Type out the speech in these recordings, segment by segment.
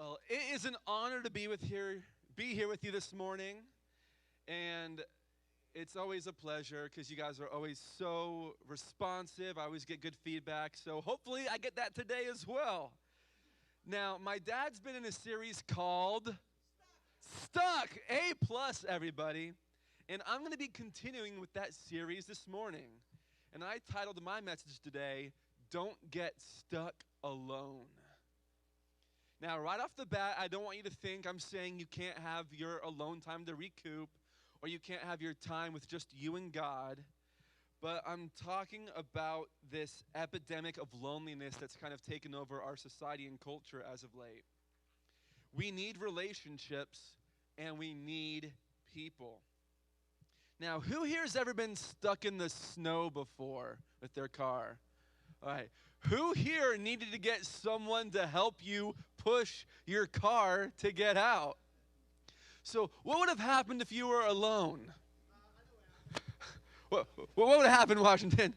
Well, it is an honor to be here with you this morning, and it's always a pleasure because you guys are always so responsive. I always get good feedback, so hopefully I get that today as well. Now, my dad's been in a series called Stuck, A plus, everybody, and I'm going to be continuing with that series this morning. And I titled my message today, Don't Get Stuck Alone. Now, right off the bat, I don't want you to think I'm saying you can't have your alone time to recoup or you can't have your time with just you and God, but I'm talking about this epidemic of loneliness that's kind of taken over our society and culture as of late. We need relationships and we need people. Now, who here has ever been stuck in the snow before with their car? All right. Who here needed to get someone to help you push your car to get out? So, what would have happened if you were alone? What would have happened, Washington?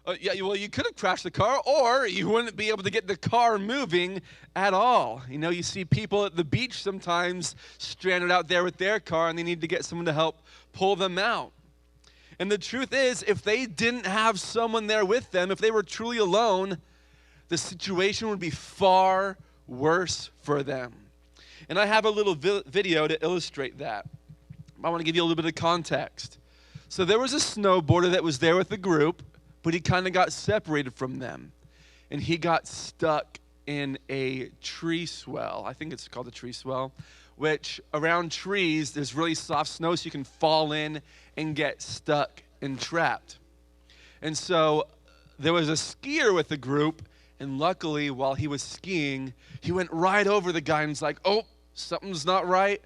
Well, you could have crashed the car, or you wouldn't be able to get the car moving at all. You know, you see people at the beach sometimes stranded out there with their car, and they need to get someone to help pull them out. And the truth is, if they didn't have someone there with them, if they were truly alone, the situation would be far worse for them. And I have a little video to illustrate that. I want to give you a little bit of context. So there was a snowboarder that was there with the group, but he kind of got separated from them. And he got stuck in a tree swell. I think it's called a tree swell, which around trees, there's really soft snow, so you can fall in and get stuck and trapped. And so there was a skier with the group, and luckily, while he was skiing, he went right over the guy and was like, oh, something's not right.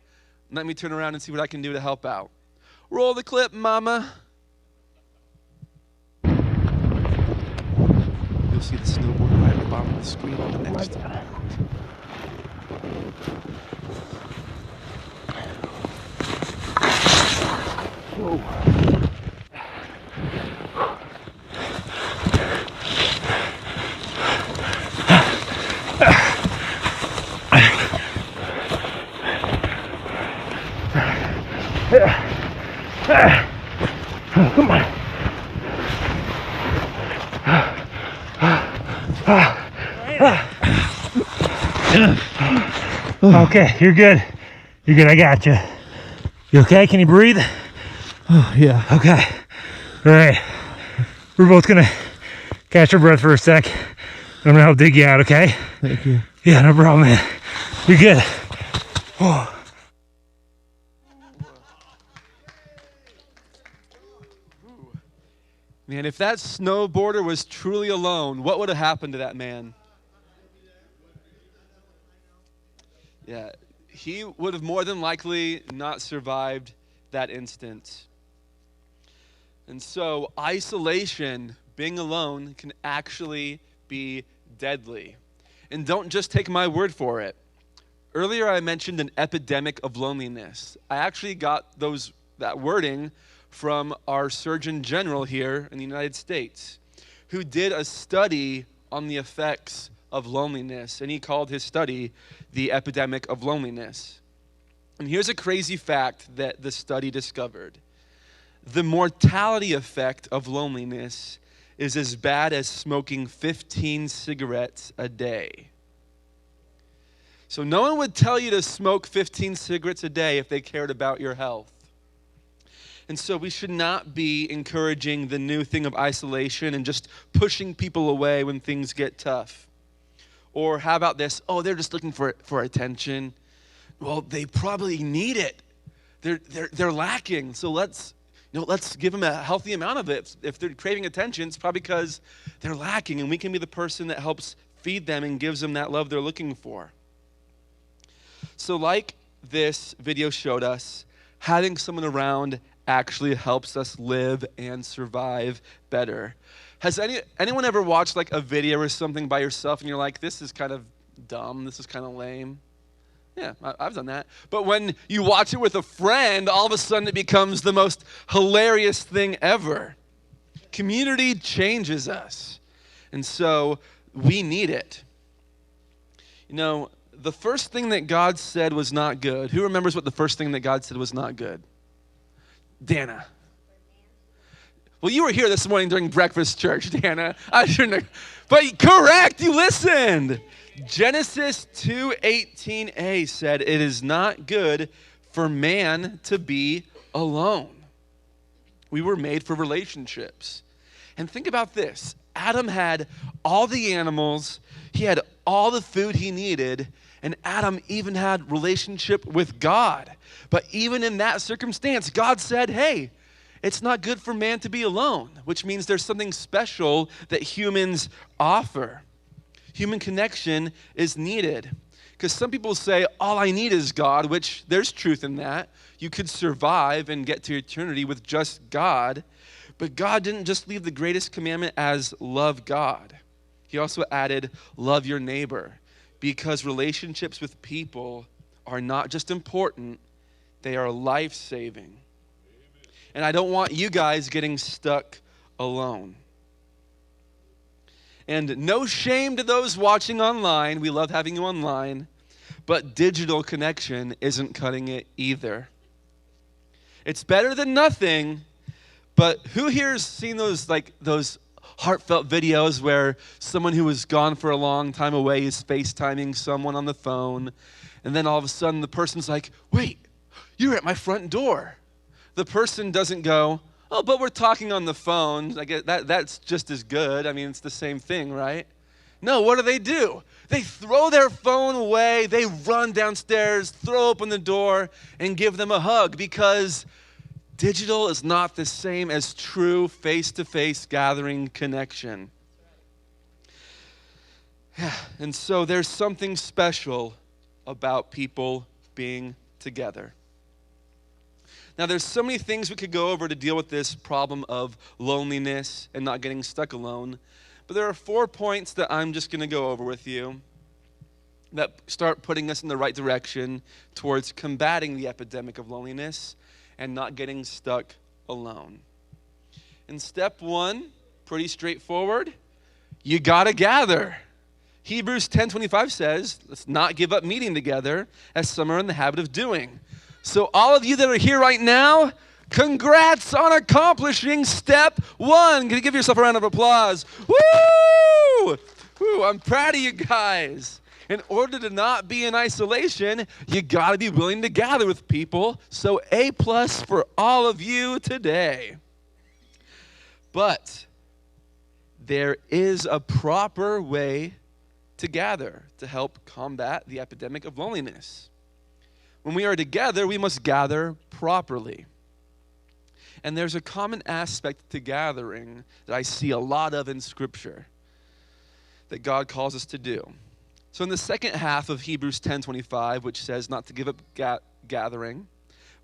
Let me turn around and see what I can do to help out. Roll the clip, mama. You'll see the snowboard right at the bottom of the screen on the next. Whoa. Come on. Okay, you're good. You're good. I got you. You okay? Can you breathe? Oh, yeah. Okay. All right. We're both gonna catch our breath for a sec. I'm gonna help dig you out. Okay? Thank you. Yeah, no problem, man. You're good. Oh. Man, if that snowboarder was truly alone, what would have happened to that man? Yeah, he would have more than likely not survived that instance. And so isolation, being alone, can actually be deadly. And don't just take my word for it. Earlier I mentioned an epidemic of loneliness. I actually got that wording from our Surgeon General here in the United States, who did a study on the effects of loneliness, and he called his study the epidemic of loneliness. And here's a crazy fact that the study discovered. The mortality effect of loneliness is as bad as smoking 15 cigarettes a day. So no one would tell you to smoke 15 cigarettes a day if they cared about your health. And so we should not be encouraging the new thing of isolation and just pushing people away when things get tough. Or how about this? Oh, they're just looking for attention. Well, they probably need it. They're lacking. So let's give them a healthy amount of it. If they're craving attention, it's probably because they're lacking, and we can be the person that helps feed them and gives them that love they're looking for. So like this video showed us, having someone around actually helps us live and survive better. Has anyone ever watched like a video or something by yourself and you're like, this is kind of dumb, this is kind of lame? Yeah, I've done that. But when you watch it with a friend, all of a sudden it becomes the most hilarious thing ever. Community changes us. And so we need it. You know, the first thing that God said was not good. Who remembers what the first thing that God said was not good? Dana. Well, you were here this morning during breakfast church, Dana. I shouldn't have. But correct, you listened. Genesis 2:18a said, "It is not good for man to be alone." We were made for relationships. And think about this. Adam had all the animals, he had all the food he needed, and Adam even had relationship with God. But even in that circumstance, God said, hey, it's not good for man to be alone, which means there's something special that humans offer. Human connection is needed. Because some people say, all I need is God, which there's truth in that. You could survive and get to eternity with just God. But God didn't just leave the greatest commandment as love God. He also added love your neighbor, because relationships with people are not just important, they are life-saving. And I don't want you guys getting stuck alone. And no shame to those watching online. We love having you online. But digital connection isn't cutting it either. It's better than nothing. But who here has seen those heartfelt videos where someone who was gone for a long time away is FaceTiming someone on the phone, and then all of a sudden the person's like, wait, you're at my front door. The person doesn't go, oh, but we're talking on the phone. I guess that's just as good. I mean, it's the same thing, right? No, what do? They throw their phone away, they run downstairs, throw open the door, and give them a hug, because digital is not the same as true face-to-face gathering connection. Yeah, and so there's something special about people being together. Now, there's so many things we could go over to deal with this problem of loneliness and not getting stuck alone. But there are 4 points that I'm just going to go over with you that start putting us in the right direction towards combating the epidemic of loneliness and not getting stuck alone. In step 1, pretty straightforward, you got to gather. Hebrews 10:25 says, let's not give up meeting together as some are in the habit of doing. So all of you that are here right now, congrats on accomplishing step 1. Can you give yourself a round of applause? Woo! Woo, I'm proud of you guys. In order to not be in isolation, you got to be willing to gather with people. So A+ for all of you today. But there is a proper way to gather to help combat the epidemic of loneliness. When we are together, we must gather properly. And there's a common aspect to gathering that I see a lot of in Scripture that God calls us to do. So in the second half of Hebrews 10:25, which says not to give up gathering,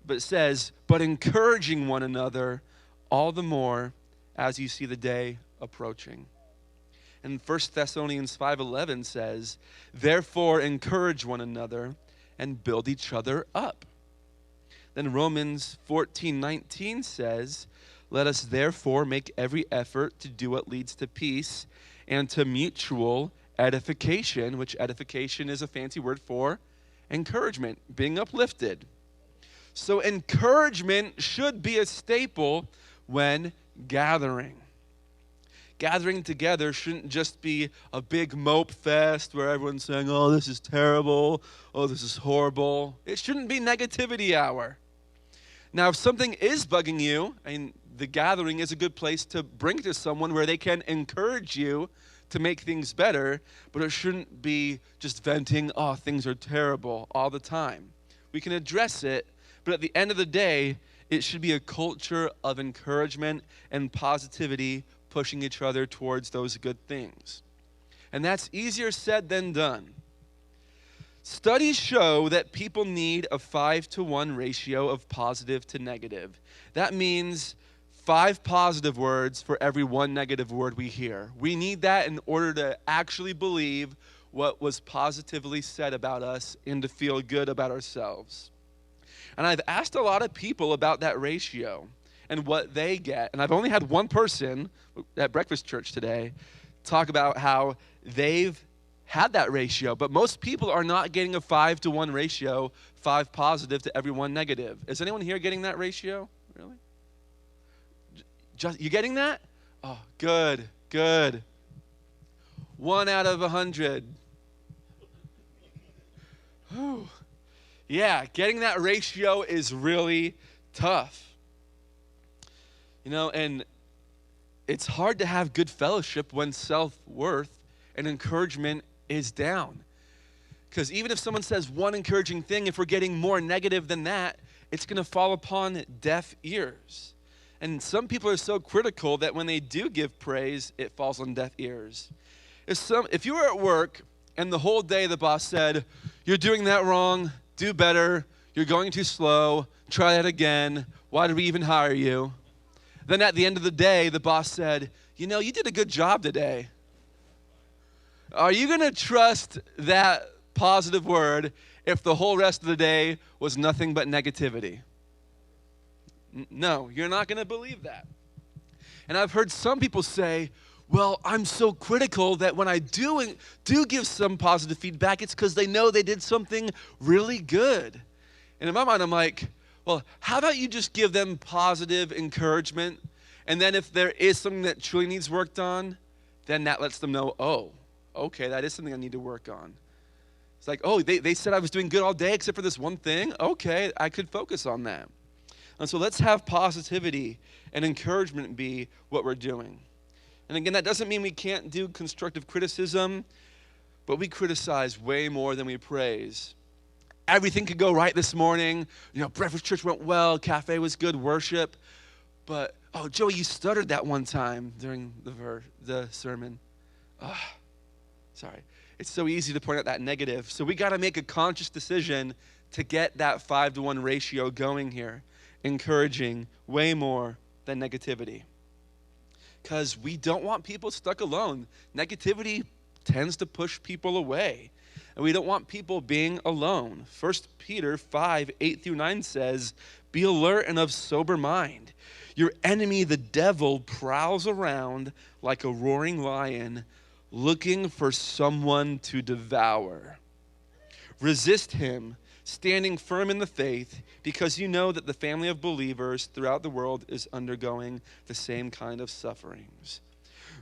but it says, but encouraging one another all the more as you see the day approaching. And 1 Thessalonians 5:11 says, therefore encourage one another and build each other up. Then Romans 14:19 says, let us therefore make every effort to do what leads to peace and to mutual edification, which edification is a fancy word for encouragement, being uplifted. So encouragement should be a staple when gathering. Gathering together shouldn't just be a big mope fest where everyone's saying, oh, this is terrible, oh, this is horrible. It shouldn't be negativity hour. Now, if something is bugging you, the gathering is a good place to bring to someone where they can encourage you to make things better, but it shouldn't be just venting, oh, things are terrible all the time. We can address it, but at the end of the day, it should be a culture of encouragement and positivity, pushing each other towards those good things. And that's easier said than done. Studies show that people need a 5-to-1 ratio of positive to negative. That means 5 positive words for every 1 negative word we hear. We need that in order to actually believe what was positively said about us and to feel good about ourselves. And I've asked a lot of people about that ratio and what they get. And I've only had one person at breakfast church today talk about how they've had that ratio, but most people are not getting a 5-to-1 ratio, 5 positive to every 1 negative. Is anyone here getting that ratio? Really? You getting that? Oh, good, good. 1 out of 100. Whew. Yeah, getting that ratio is really tough. And it's hard to have good fellowship when self-worth and encouragement is down. Because even if someone says one encouraging thing, if we're getting more negative than that, it's going to fall upon deaf ears. And some people are so critical that when they do give praise, it falls on deaf ears. If you were at work and the whole day the boss said, "You're doing that wrong, do better, you're going too slow, try that again, why did we even hire you?" Then at the end of the day, the boss said, "You did a good job today." Are you going to trust that positive word if the whole rest of the day was nothing but negativity? No, you're not going to believe that. And I've heard some people say, "Well, I'm so critical that when I do give some positive feedback, it's because they know they did something really good." And in my mind, I'm like, well, how about you just give them positive encouragement, and then if there is something that truly needs worked on, then that lets them know, oh, okay, that is something I need to work on. It's like, oh, they said I was doing good all day except for this one thing. Okay, I could focus on that. And so let's have positivity and encouragement be what we're doing. And again, that doesn't mean we can't do constructive criticism, but we criticize way more than we praise. Everything could go right this morning. Breakfast church went well, cafe was good, worship. But, oh, Joey, you stuttered that one time during the sermon. Sorry. It's so easy to point out that negative. So we got to make a conscious decision to get that 5-to-1 ratio going here, encouraging way more than negativity. Because we don't want people stuck alone. Negativity tends to push people away. And we don't want people being alone. 1 Peter 5:8-9 says, "Be alert and of sober mind. Your enemy, the devil, prowls around like a roaring lion, looking for someone to devour. Resist him, standing firm in the faith, because you know that the family of believers throughout the world is undergoing the same kind of sufferings."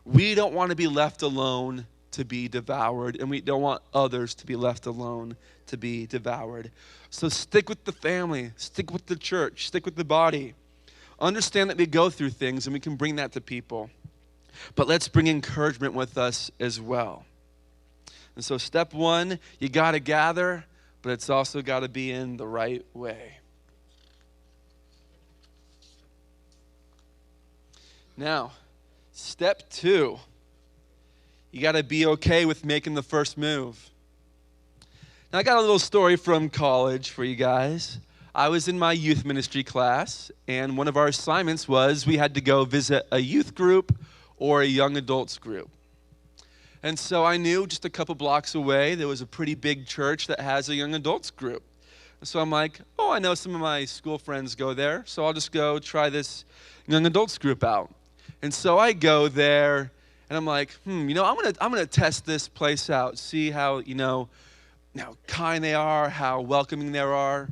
We don't want to be left alone to be devoured, and we don't want others to be left alone to be devoured. So stick with the family, stick with the church, stick with the body. Understand that we go through things and we can bring that to people. But let's bring encouragement with us as well. And so step 1, you got to gather, but it's also got to be in the right way. Now, step 2, you got to be okay with making the first move. Now, I got a little story from college for you guys. I was in my youth ministry class, and one of our assignments was we had to go visit a youth group or a young adults group. And so I knew just a couple blocks away there was a pretty big church that has a young adults group. And so I'm like, oh, I know some of my school friends go there, so I'll just go try this young adults group out. And so I go there, and I'm like, I'm gonna test this place out, see how how kind they are, how welcoming they are.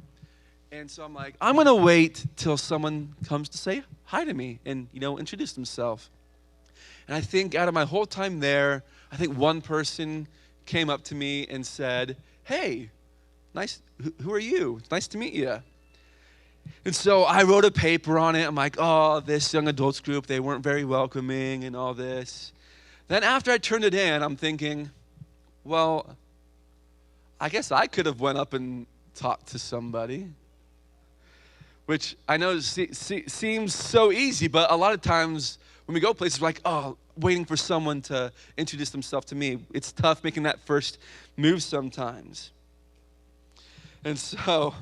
And so I'm like, I'm gonna wait till someone comes to say hi to me and introduce themselves. And I think out of my whole time there, I think one person came up to me and said, "Hey, nice. Who are you? It's nice to meet you." And so I wrote a paper on it. I'm like, oh, this young adults group, they weren't very welcoming and all this. Then after I turned it in, I'm thinking, well, I guess I could have went up and talked to somebody. Which I know seems so easy, but a lot of times when we go places, we're like, oh, waiting for someone to introduce themselves to me. It's tough making that first move sometimes. And so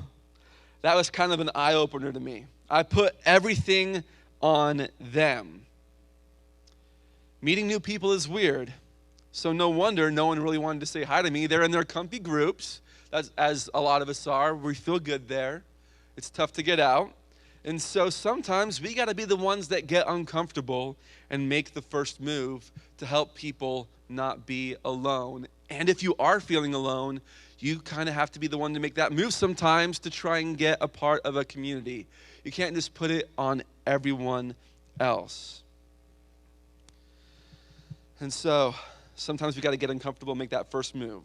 that was kind of an eye-opener to me. I put everything on them. Meeting new people is weird. So no wonder no one really wanted to say hi to me. They're in their comfy groups, as a lot of us are. We feel good there. It's tough to get out. And so sometimes we got to be the ones that get uncomfortable and make the first move to help people not be alone. And if you are feeling alone, you kind of have to be the one to make that move sometimes to try and get a part of a community. You can't just put it on everyone else. And so sometimes we got to get uncomfortable and make that first move.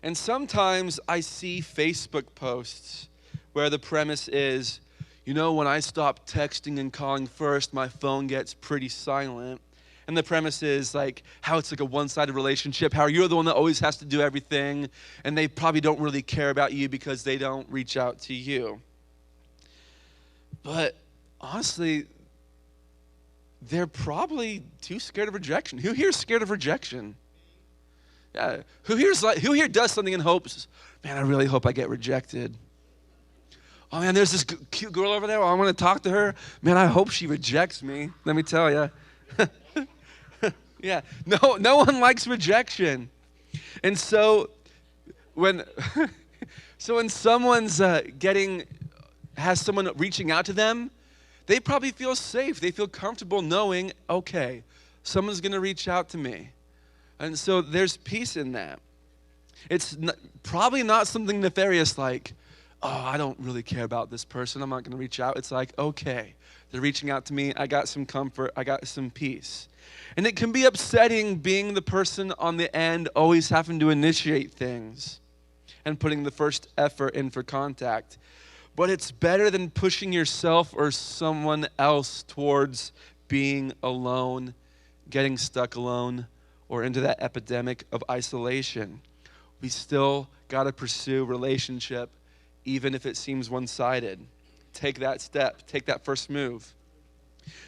And sometimes I see Facebook posts where the premise is, when I stop texting and calling first, my phone gets pretty silent. And the premise is like how it's like a one-sided relationship, how you're the one that always has to do everything, and they probably don't really care about you because they don't reach out to you. But honestly, they're probably too scared of rejection. Who here is scared of rejection? Yeah. Who here does something and hopes, man, I really hope I get rejected. Oh man, there's this cute girl over there. I want to talk to her. Man, I hope she rejects me. Let me tell you. Yeah, no one likes rejection. And so when someone's has someone reaching out to them, they probably feel safe. They feel comfortable knowing, okay, someone's going to reach out to me. And so there's peace in that. It's probably not something nefarious like, oh, I don't really care about this person. I'm not going to reach out. It's like, okay, they're reaching out to me. I got some comfort. I got some peace. And it can be upsetting being the person on the end always having to initiate things and putting the first effort in for contact. But it's better than pushing yourself or someone else towards being alone, getting stuck alone, or into that epidemic of isolation. We still got to pursue relationship, even if it seems one-sided. Take that step. Take that first move.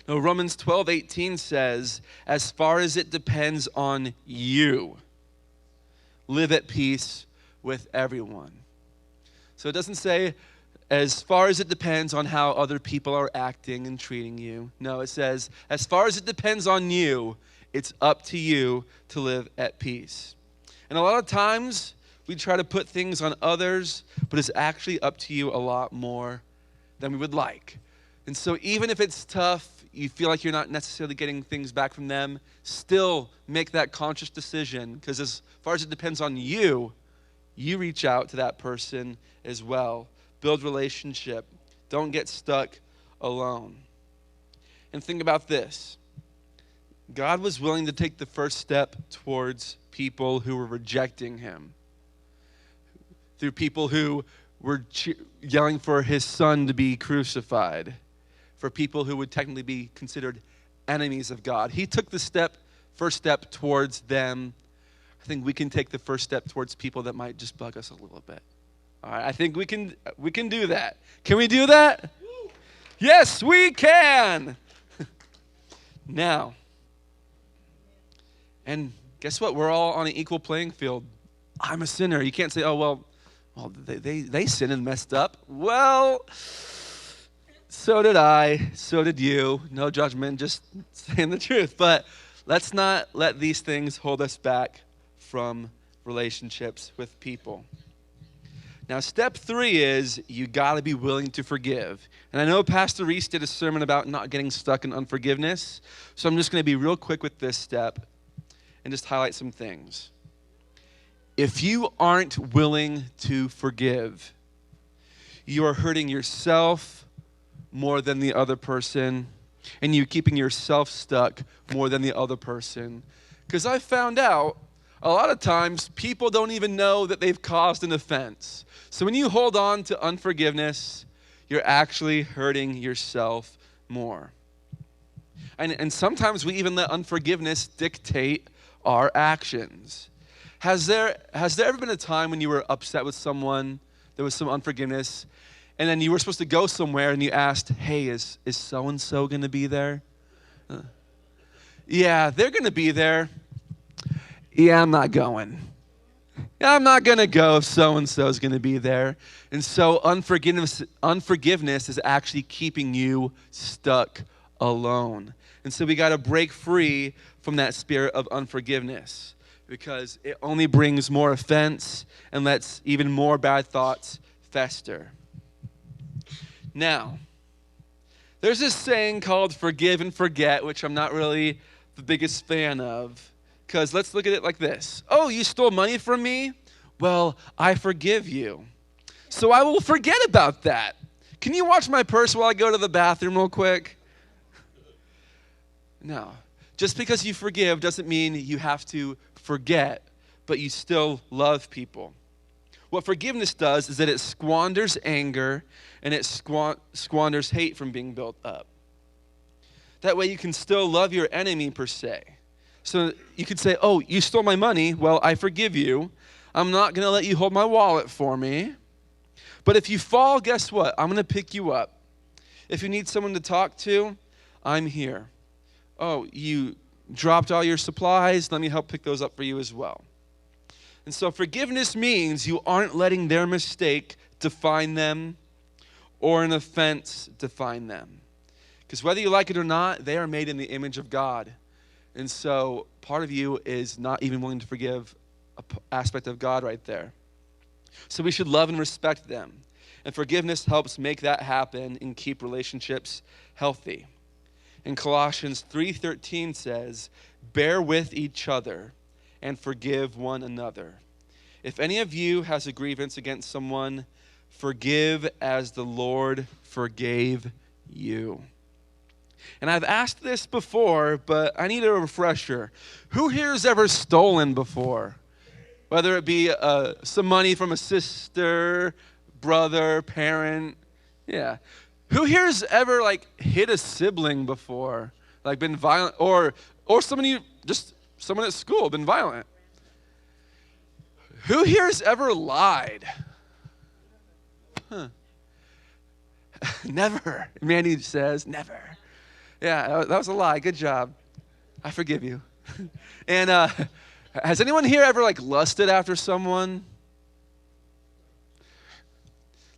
Now, Romans 12:18 says, as far as it depends on you, live at peace with everyone. So it doesn't say, as far as it depends on how other people are acting and treating you. No, it says, as far as it depends on you, it's up to you to live at peace. And a lot of times, we try to put things on others, but it's actually up to you a lot more than we would like. And so even if it's tough, you feel like you're not necessarily getting things back from them, still make that conscious decision, because as far as it depends on you, you reach out to that person as well. Build relationship. Don't get stuck alone. And think about this. God was willing to take the first step towards people who were rejecting him, through people who were yelling for his son to be crucified, for people who would technically be considered enemies of God. He took the first step towards them. I think we can take the first step towards people that might just bug us a little bit. All right, I think we can do that. Can we do that? Yes, we can. Now, and guess what? We're all on an equal playing field. I'm a sinner. You can't say, oh, well, they sinned and messed up. Well, so did I. So did you. No judgment, just saying the truth. But let's not let these things hold us back from relationships with people. Now, step 3 is you got to be willing to forgive. And I know Pastor Reese did a sermon about not getting stuck in unforgiveness. So I'm just going to be real quick with this step and just highlight some things. If you aren't willing to forgive, you are hurting yourself more than the other person, and you're keeping yourself stuck more than the other person. Because I found out a lot of times people don't even know that they've caused an offense. So when you hold on to unforgiveness, you're actually hurting yourself more. And sometimes we even let unforgiveness dictate our actions. Has there ever been a time when you were upset with someone, there was some unforgiveness, and then you were supposed to go somewhere and you asked, hey, is so-and-so going to be there? Yeah, they're going to be there. Yeah, I'm not going. Yeah, I'm not going to go if so-and-so is going to be there. And so unforgiveness is actually keeping you stuck alone. And so we got to break free from that spirit of unforgiveness, because it only brings more offense and lets even more bad thoughts fester. Now, There's this saying called forgive and forget, which I'm not really the biggest fan of. Because let's look at it like this. Oh, you stole money from me? Well, I forgive you. So I will forget about that. Can you watch my purse while I go to the bathroom real quick? No. Just because you forgive doesn't mean you have to forget, but you still love people. What forgiveness does is that it squanders anger and it squanders hate from being built up. That way you can still love your enemy per se. So you could say, oh, you stole my money. Well, I forgive you. I'm not going to let you hold my wallet for me. But if you fall, guess what? I'm going to pick you up. If you need someone to talk to, I'm here. Oh, you dropped all your supplies. Let me help pick those up for you as well. And so forgiveness means you aren't letting their mistake define them or an offense define them. Because whether you like it or not, they are made in the image of God. And so part of you is not even willing to forgive an aspect of God right there. So we should love and respect them. And forgiveness helps make that happen and keep relationships healthy. And Colossians 3:13 says, bear with each other and forgive one another. If any of you has a grievance against someone, forgive as the Lord forgave you. And I've asked this before, but I need a refresher. Who here has ever stolen before? Whether it be some money from a sister, brother, parent. Yeah. Who here has ever hit a sibling before? Been violent, or someone at school been violent? Who here has ever lied? Huh. Never. Manny says never. Yeah, that was a lie. Good job. I forgive you. And has anyone here ever lusted after someone?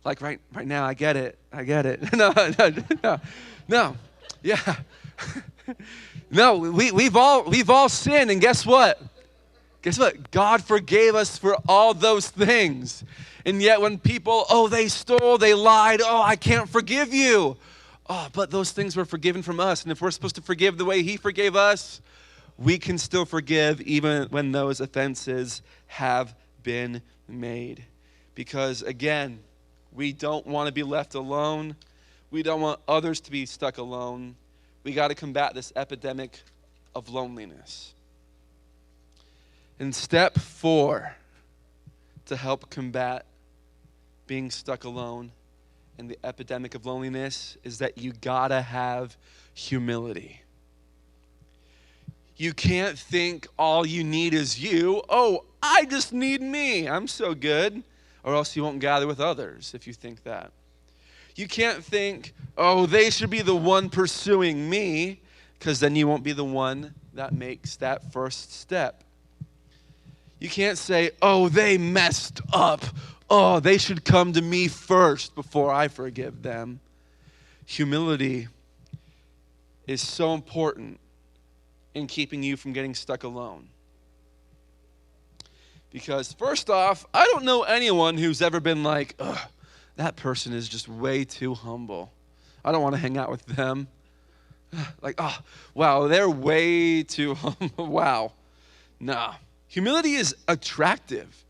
Right now, I get it. No. Yeah. No, we've all sinned, and guess what? God forgave us for all those things. And yet when people, they stole, they lied, I can't forgive you. But those things were forgiven from us. And if we're supposed to forgive the way he forgave us, we can still forgive even when those offenses have been made. Because again, we don't want to be left alone. We don't want others to be stuck alone. We got to combat this epidemic of loneliness. And step 4 to help combat being stuck alone and the epidemic of loneliness is that you gotta have humility. You can't think all you need is you. I just need me. I'm so good. Or else you won't gather with others if you think that. You can't think, they should be the one pursuing me, because then you won't be the one that makes that first step. You can't say, they messed up. They should come to me first before I forgive them. Humility is so important in keeping you from getting stuck alone. Because first off, I don't know anyone who's ever been like, that person is just way too humble. I don't want to hang out with them. Wow, they're way too humble. Wow. Nah. Humility is attractive.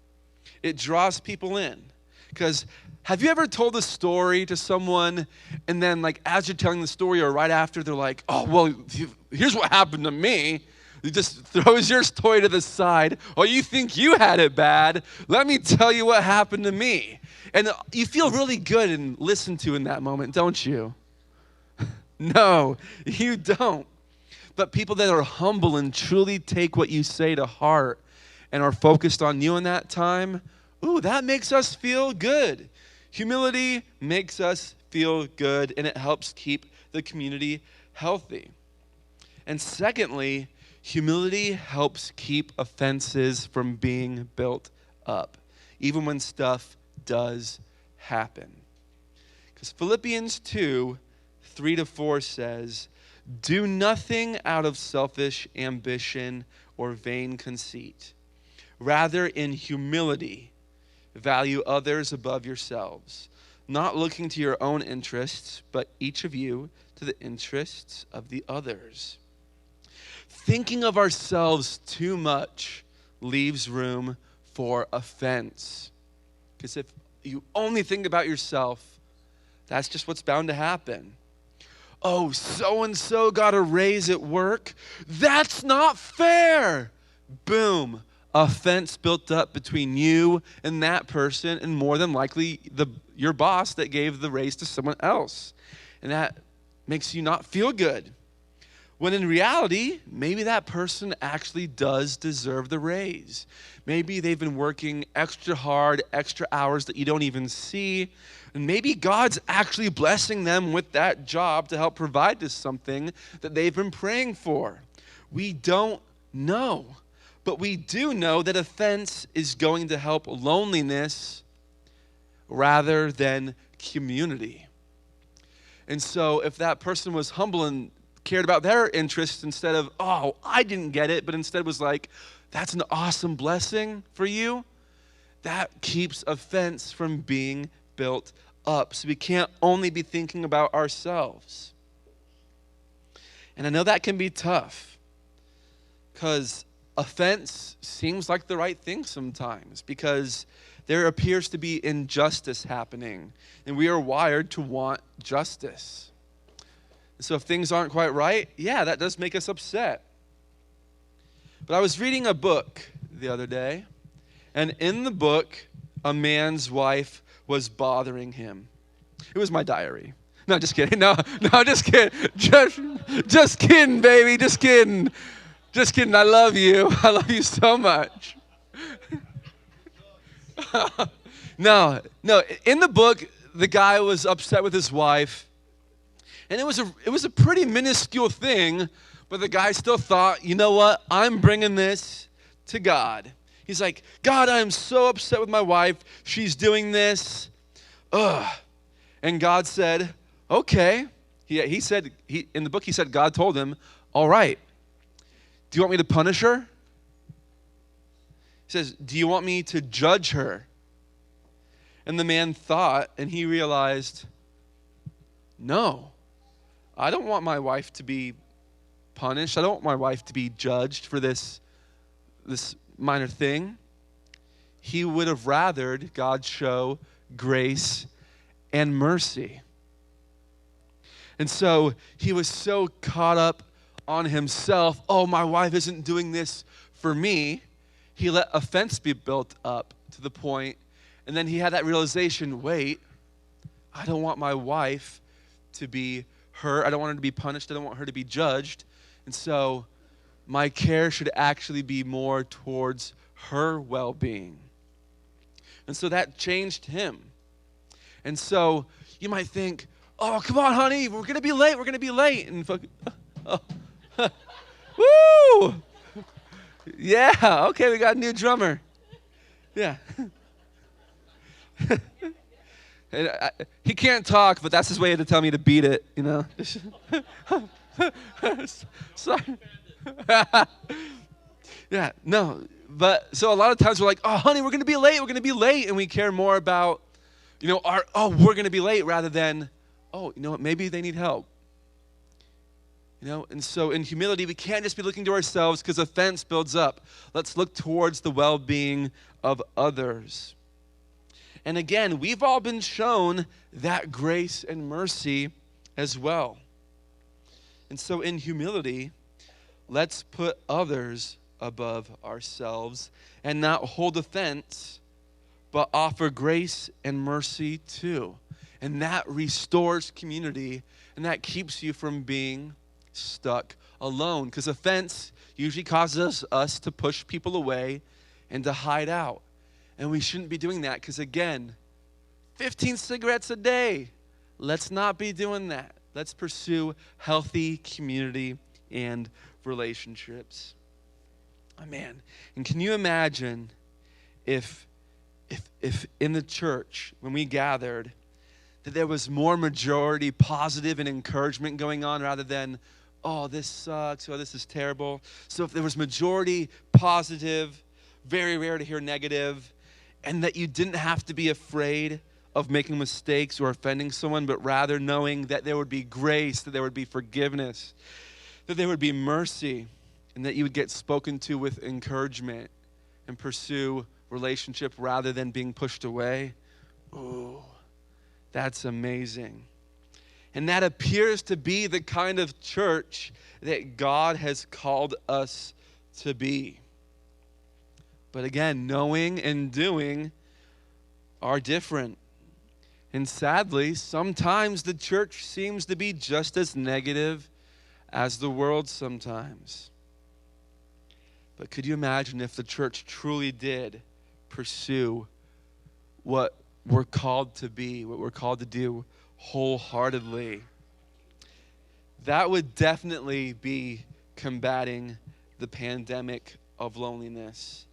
It draws people in. Because have you ever told a story to someone and then as you're telling the story or right after, they're like, here's what happened to me. He just throws your story to the side. You think you had it bad. Let me tell you what happened to me. And you feel really good and listened to in that moment, don't you? No, you don't. But people that are humble and truly take what you say to heart and are focused on you in that time, that makes us feel good. Humility makes us feel good, and it helps keep the community healthy. And secondly, humility helps keep offenses from being built up, even when stuff does happen. Because Philippians 2:3-4 says, do nothing out of selfish ambition or vain conceit. Rather, in humility, value others above yourselves, not looking to your own interests, but each of you to the interests of the others. Thinking of ourselves too much leaves room for offense. Because if you only think about yourself, that's just what's bound to happen. Oh, so-and-so got a raise at work. That's not fair. Boom. Offense built up between you and that person, and more than likely your boss that gave the raise to someone else. And that makes you not feel good. When in reality, maybe that person actually does deserve the raise. Maybe they've been working extra hard, extra hours that you don't even see. And maybe God's actually blessing them with that job to help provide to something that they've been praying for. We don't know. But we do know that offense is going to help loneliness rather than community. And so if that person was humble and cared about their interests instead of, oh, I didn't get it, but instead was like, that's an awesome blessing for you, that keeps offense from being built up. So we can't only be thinking about ourselves. And I know that can be tough because offense seems like the right thing sometimes because there appears to be injustice happening, and we are wired to want justice. So if things aren't quite right, yeah, that does make us upset. But I was reading a book the other day, and in the book, a man's wife was bothering him. It was my diary. No, just kidding. No, just kidding. Just kidding, baby. Just kidding. Just kidding. I love you. I love you so much. No. In the book, the guy was upset with his wife. And it was a pretty minuscule thing, but the guy still thought, you know what? I'm bringing this to God. He's like, God, I'm so upset with my wife. She's doing this. Ugh. And God said, okay. He said, in the book, he said, God told him, all right. Do you want me to punish her? He says, do you want me to judge her? And the man thought, and he realized, no. I don't want my wife to be punished. I don't want my wife to be judged for this minor thing. He would have rathered God show grace and mercy. And so he was so caught up on himself. Oh, my wife isn't doing this for me. He let offense be built up to the point, and then he had that realization, wait, I don't want my wife to be her. I don't want her to be punished. I don't want her to be judged. And so my care should actually be more towards her well-being. And so that changed him. And so you might think, oh, come on, honey, we're going to be late. We're going to be late. And woo! Yeah, okay, we got a new drummer. Yeah. He can't talk, but that's his way to tell me to beat it, you know. Sorry. Yeah, no. But so a lot of times we're like, oh, honey, we're going to be late. We're going to be late. And we care more about, you know, we're going to be late rather than, oh, you know what, maybe they need help. You know, and so in humility, we can't just be looking to ourselves because offense builds up. Let's look towards the well-being of others. And again, we've all been shown that grace and mercy as well. And so in humility, let's put others above ourselves and not hold offense, but offer grace and mercy too. And that restores community, and that keeps you from being stuck alone. Because offense usually causes us to push people away and to hide out. And we shouldn't be doing that because, again, 15 cigarettes a day. Let's not be doing that. Let's pursue healthy community and relationships. Oh, man. And can you imagine if in the church, when we gathered, that there was more majority positive and encouragement going on rather than, oh, this sucks, oh, this is terrible. So if there was majority positive, very rare to hear negative, and that you didn't have to be afraid of making mistakes or offending someone, but rather knowing that there would be grace, that there would be forgiveness, that there would be mercy, and that you would get spoken to with encouragement and pursue relationship rather than being pushed away. Ooh, that's amazing. And that appears to be the kind of church that God has called us to be. But again, knowing and doing are different. And sadly, sometimes the church seems to be just as negative as the world sometimes. But could you imagine if the church truly did pursue what we're called to be, what we're called to do wholeheartedly? That would definitely be combating the pandemic of loneliness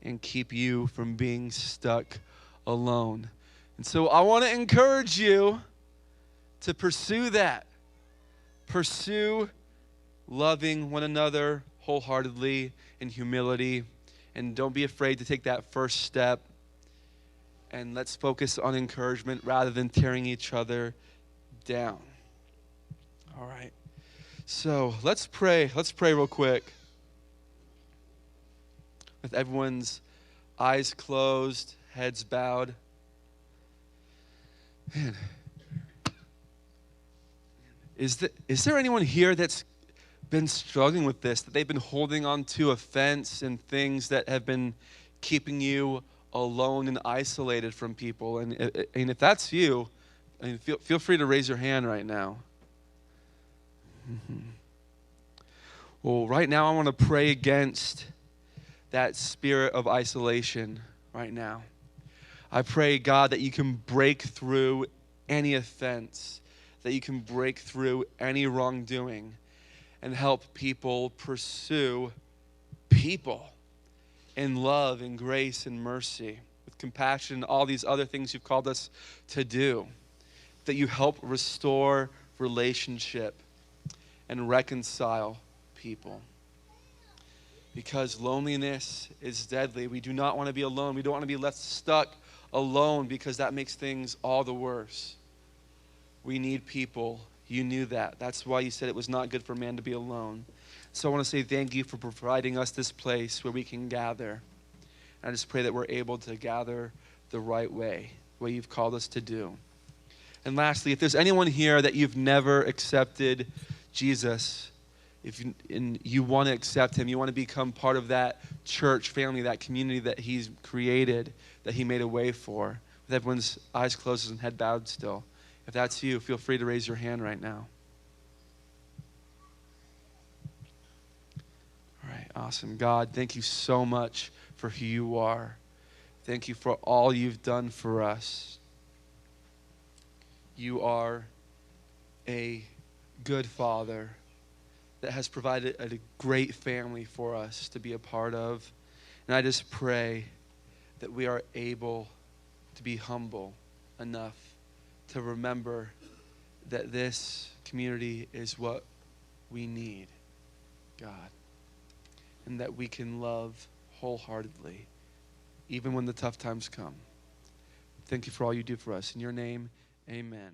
and keep you from being stuck alone. And so I want to encourage you to pursue that. Pursue loving one another wholeheartedly in humility. And don't be afraid to take that first step. And let's focus on encouragement rather than tearing each other down. All right. So let's pray. Let's pray real quick. With everyone's eyes closed, heads bowed. Man. Is there anyone here that's been struggling with this, that they've been holding on to offense and things that have been keeping you alone and isolated from people? And if that's you, feel free to raise your hand right now. Mm-hmm. Well, right now I want to pray against that spirit of isolation right now. I pray, God, that you can break through any offense, that you can break through any wrongdoing and help people pursue people in love and grace and mercy, with compassion, all these other things you've called us to do, that you help restore relationship and reconcile people. Because loneliness is deadly. We do not want to be alone. We don't want to be left stuck alone because that makes things all the worse. We need people. You knew that. That's why you said it was not good for man to be alone. So I want to say thank you for providing us this place where we can gather. And I just pray that we're able to gather the right way, the way you've called us to do. And lastly, if there's anyone here that you've never accepted Jesus, if you want to accept him, you want to become part of that church family, that community that he's created, that he made a way for, with everyone's eyes closed and head bowed still. If that's you, feel free to raise your hand right now. All right, awesome. God, thank you so much for who you are. Thank you for all you've done for us. You are a good Father that has provided a great family for us to be a part of. And I just pray that we are able to be humble enough to remember that this community is what we need, God. And that we can love wholeheartedly, even when the tough times come. Thank you for all you do for us. In your name, amen.